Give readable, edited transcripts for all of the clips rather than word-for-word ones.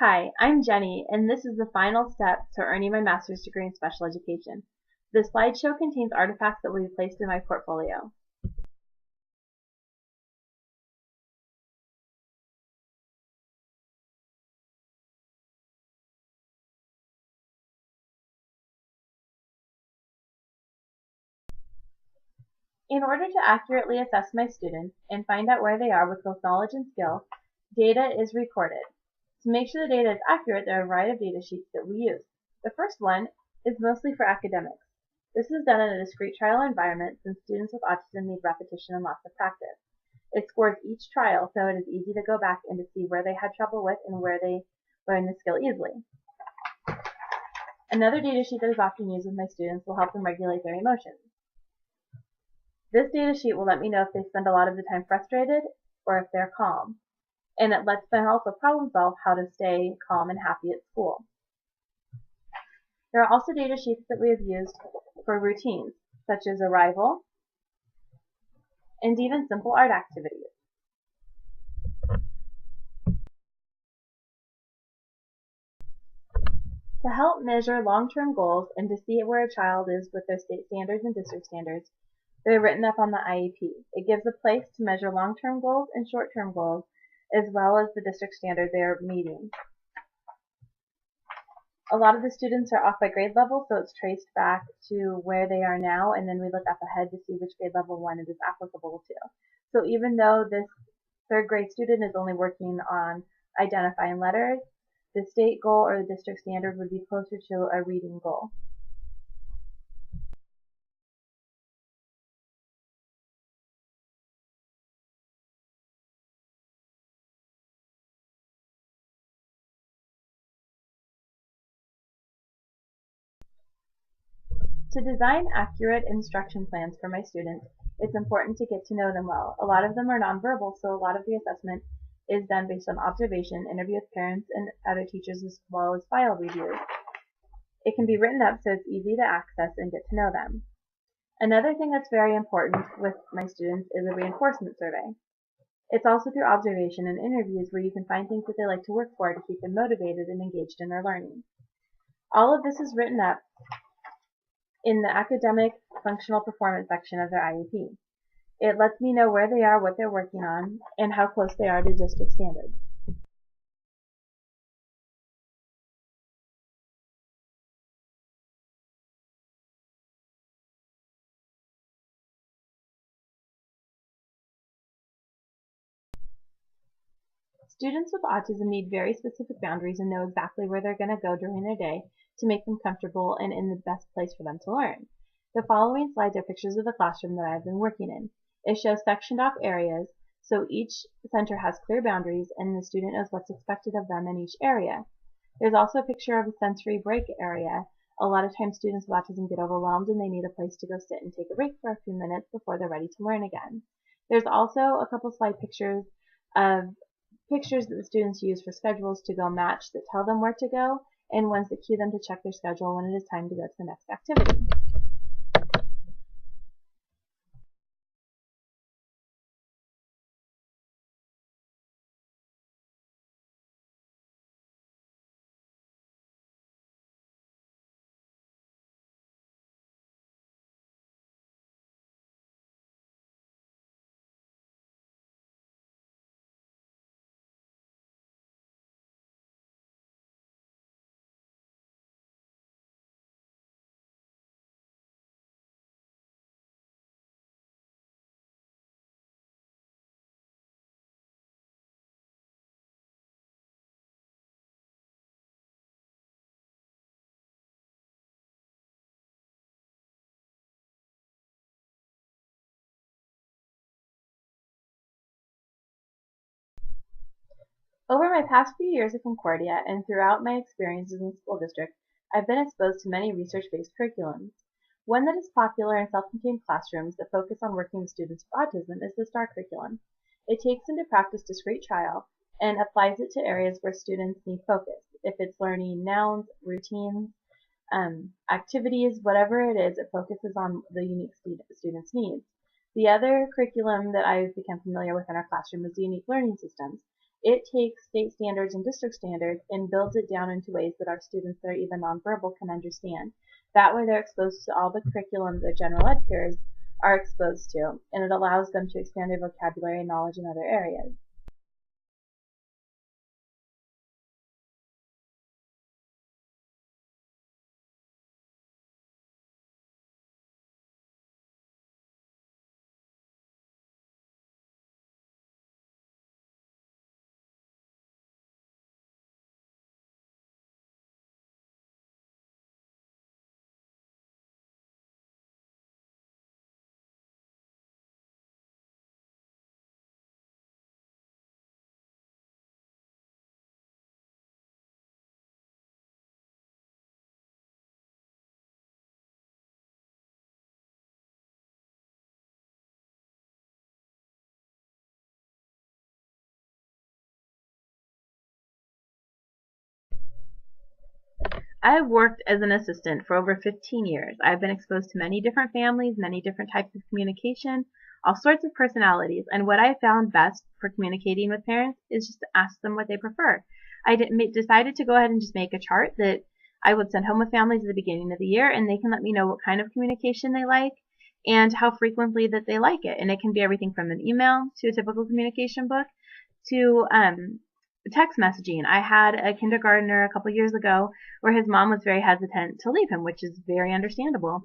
Hi, I'm Jenny, and this is the final step to earning my master's degree in special education. The slideshow contains artifacts that will be placed in my portfolio. In order to accurately assess my students and find out where they are with both knowledge and skill, data is recorded. To make sure the data is accurate, there are a variety of data sheets that we use. The first one is mostly for academics. This is done in a discrete trial environment since students with autism need repetition and lots of practice. It scores each trial, so it is easy to go back and to see where they had trouble with and where they learned the skill easily. Another data sheet that is often used with my students will help them regulate their emotions. This data sheet will let me know if they spend a lot of the time frustrated or if they're calm. And it lets them also problem solve how to stay calm and happy at school. There are also data sheets that we have used for routines, such as arrival and even simple art activities. To help measure long-term goals and to see where a child is with their state standards and district standards, they're written up on the IEP. It gives a place to measure long-term goals and short-term goals, as well as the district standard they're meeting. A lot of the students are off by grade level, so it's traced back to where they are now, and then we look up ahead to see which grade level one it is applicable to. So even though this third grade student is only working on identifying letters, the state goal or the district standard would be closer to a reading goal. To design accurate instruction plans for my students, it's important to get to know them well. A lot of them are nonverbal, so a lot of the assessment is done based on observation, interview with parents and other teachers, as well as file reviews. It can be written up so it's easy to access and get to know them. Another thing that's very important with my students is a reinforcement survey. It's also through observation and interviews where you can find things that they like to work for to keep them motivated and engaged in their learning. All of this is written up in the academic functional performance section of their IEP. It lets me know where they are, what they're working on, and how close they are to district standards. Students with autism need very specific boundaries and know exactly where they're going to go during their day to make them comfortable and in the best place for them to learn. The following slides are pictures of the classroom that I've been working in. It shows sectioned off areas, so each center has clear boundaries and the student knows what's expected of them in each area. There's also a picture of a sensory break area. A lot of times students with autism get overwhelmed and they need a place to go sit and take a break for a few minutes before they're ready to learn again. There's also a couple slide pictures of pictures that the students use for schedules to go match that tell them where to go, and ones that cue them to check their schedule when it is time to go to the next activity. Over my past few years at Concordia and throughout my experiences in the school district, I've been exposed to many research-based curriculums. One that is popular in self-contained classrooms that focus on working with students with autism is the STAR curriculum. It takes into practice discrete trial and applies it to areas where students need focus. If it's learning nouns, routines, activities, whatever it is, it focuses on the unique student's needs. The other curriculum that I've become familiar with in our classroom is the unique learning systems. It takes state standards and district standards and builds it down into ways that our students that are even nonverbal can understand. That way they're exposed to all the curriculum their general ed peers are exposed to, and it allows them to expand their vocabulary and knowledge in other areas. I've worked as an assistant for over 15 years. I've been exposed to many different families, many different types of communication, all sorts of personalities, and what I found best for communicating with parents is just to ask them what they prefer. Decided to go ahead and just make a chart that I would send home with families at the beginning of the year, and they can let me know what kind of communication they like and how frequently that they like it. And it can be everything from an email to a typical communication book to text messaging. I had a kindergartner a couple years ago where his mom was very hesitant to leave him, which is very understandable.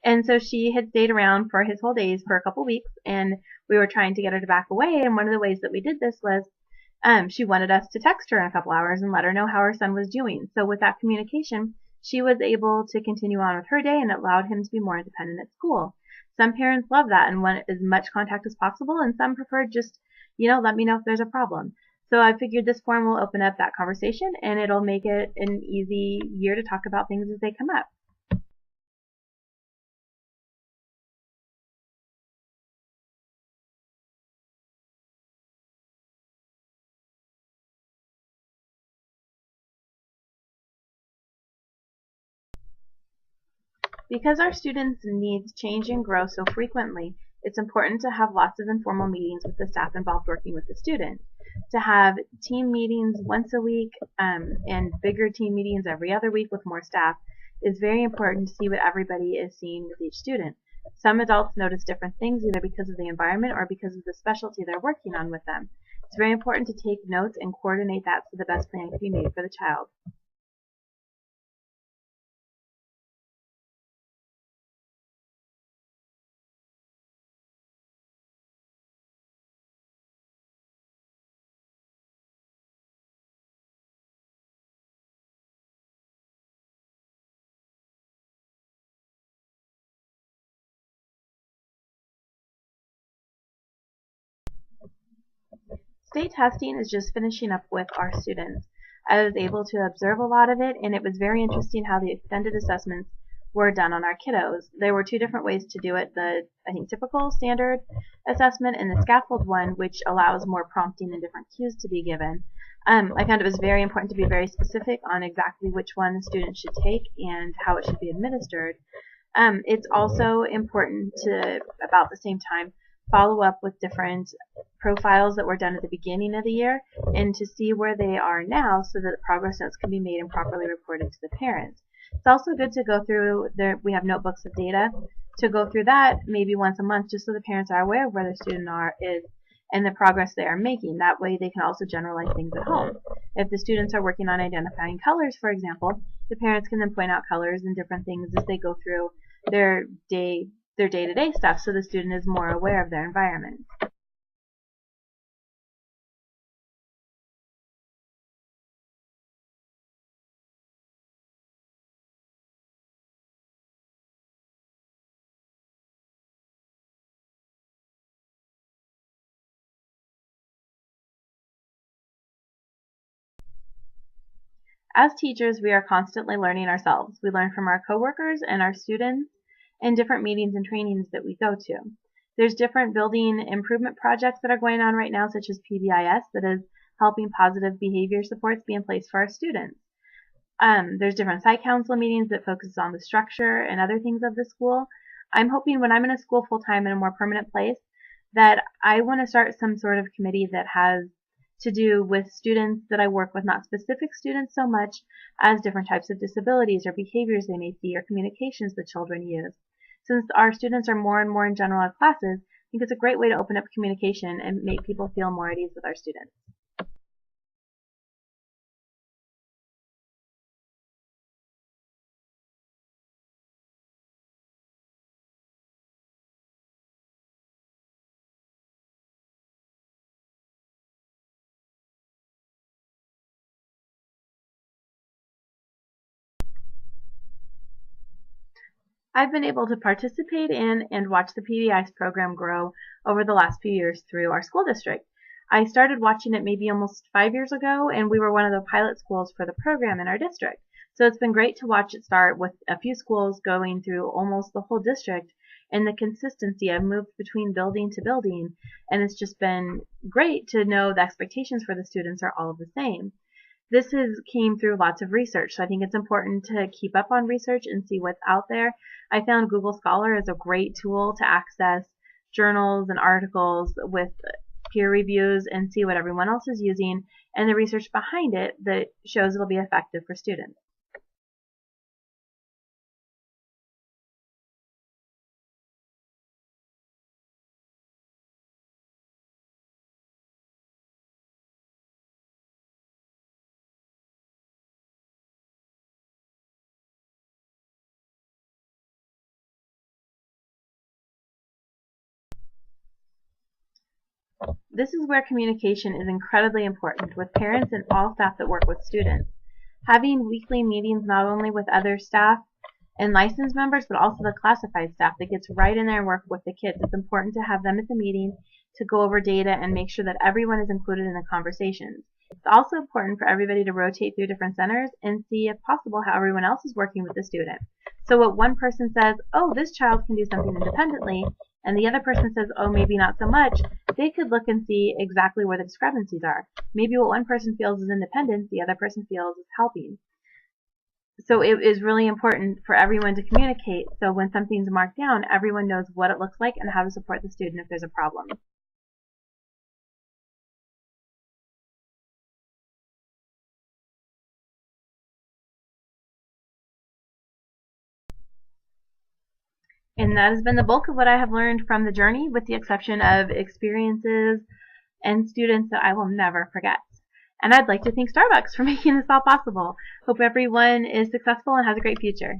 And so she had stayed around for his whole days for a couple weeks, and we were trying to get her to back away. And one of the ways that we did this was she wanted us to text her in a couple hours and let her know how her son was doing. So with that communication, she was able to continue on with her day, and it allowed him to be more independent at school. Some parents love that and want as much contact as possible, and some prefer just, let me know if there's a problem. So I figured this forum will open up that conversation, and it'll make it an easy year to talk about things as they come up. Because our students' needs change and grow so frequently, it's important to have lots of informal meetings with the staff involved working with the student. To have team meetings once a week and bigger team meetings every other week with more staff is very important to see what everybody is seeing with each student. Some adults notice different things either because of the environment or because of the specialty they're working on with them. It's very important to take notes and coordinate that so the best plan can be made for the child. State testing is just finishing up with our students. I was able to observe a lot of it, and it was very interesting how the extended assessments were done on our kiddos. There were two different ways to do it, the, I think, typical standard assessment and the scaffold one, which allows more prompting and different cues to be given. I found it was very important to be very specific on exactly which one the student should take and how it should be administered. It's also important to, about the same time, follow up with different profiles that were done at the beginning of the year and to see where they are now so that progress notes can be made and properly reported to the parents. It's also good to go through, we have notebooks of data, to go through that maybe once a month just so the parents are aware of where their student is and the progress they are making. That way they can also generalize things at home. If the students are working on identifying colors, for example, the parents can then point out colors and different things as they go through their day-to-day stuff so the student is more aware of their environment. As teachers, we are constantly learning ourselves. We learn from our coworkers and our students in different meetings and trainings that we go to. There's different building improvement projects that are going on right now, such as PBIS, that is helping positive behavior supports be in place for our students. There's different site council meetings that focus on the structure and other things of the school. I'm hoping when I'm in a school full-time in a more permanent place that I want to start some sort of committee that has to do with students that I work with, not specific students so much as different types of disabilities or behaviors they may see or communications the children use. Since our students are more and more in general ed classes, I think it's a great way to open up communication and make people feel more at ease with our students. I've been able to participate in and watch the PBI's program grow over the last few years through our school district. I started watching it maybe almost 5 years ago, and we were one of the pilot schools for the program in our district. So it's been great to watch it start with a few schools going through almost the whole district, and the consistency. I've moved between building to building, and it's just been great to know the expectations for the students are all the same. This came through lots of research, so I think it's important to keep up on research and see what's out there. I found Google Scholar is a great tool to access journals and articles with peer reviews and see what everyone else is using and the research behind it that shows it'll be effective for students. This is where communication is incredibly important with parents and all staff that work with students. Having weekly meetings not only with other staff and licensed members, but also the classified staff that gets right in there and work with the kids. It's important to have them at the meeting to go over data and make sure that everyone is included in the conversations. It's also important for everybody to rotate through different centers and see, if possible, how everyone else is working with the student. So what one person says, oh, this child can do something independently, and the other person says, oh, maybe not so much, they could look and see exactly where the discrepancies are. Maybe what one person feels is independence, the other person feels is helping. So it is really important for everyone to communicate, so when something's marked down, everyone knows what it looks like and how to support the student if there's a problem. And that has been the bulk of what I have learned from the journey, with the exception of experiences and students that I will never forget. And I'd like to thank Starbucks for making this all possible. Hope everyone is successful and has a great future.